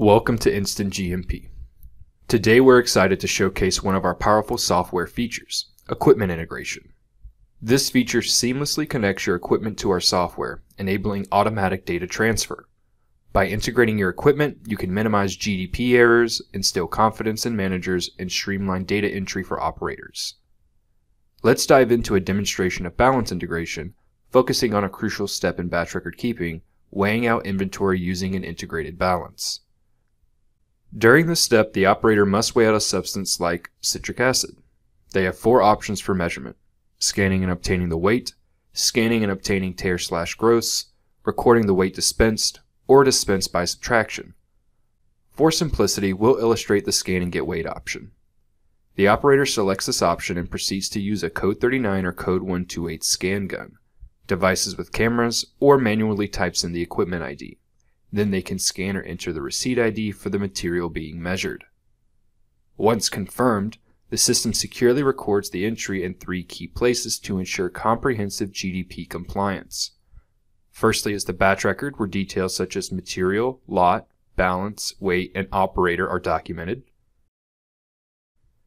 Welcome to InstantGMP. Today we're excited to showcase one of our powerful software features, equipment integration. This feature seamlessly connects your equipment to our software, enabling automatic data transfer. By integrating your equipment, you can minimize GDP errors, instill confidence in managers, and streamline data entry for operators. Let's dive into a demonstration of balance integration, focusing on a crucial step in batch record keeping, weighing out inventory using an integrated balance. During this step, the operator must weigh out a substance like citric acid. They have 4 options for measurement: scanning and obtaining the weight, scanning and obtaining tare/gross, recording the weight dispensed, or dispense by subtraction. For simplicity, we'll illustrate the scan and get weighed option. The operator selects this option and proceeds to use a code 39 or code 128 scan gun, devices with cameras, or manually types in the equipment ID. Then they can scan or enter the receipt ID for the material being measured. Once confirmed, the system securely records the entry in 3 key places to ensure comprehensive GDP compliance. Firstly is the batch record, where details such as material, lot, balance, weight, and operator are documented.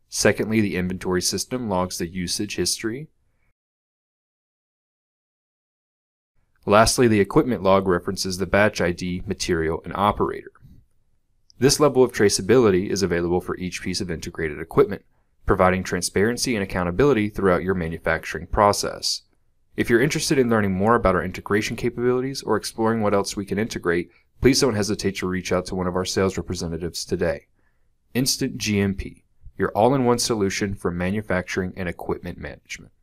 Secondly, the inventory system logs the usage history. Lastly, the equipment log references the batch ID, material, and operator. This level of traceability is available for each piece of integrated equipment, providing transparency and accountability throughout your manufacturing process. If you're interested in learning more about our integration capabilities or exploring what else we can integrate, please don't hesitate to reach out to one of our sales representatives today. InstantGMP, your all-in-one solution for manufacturing and equipment management.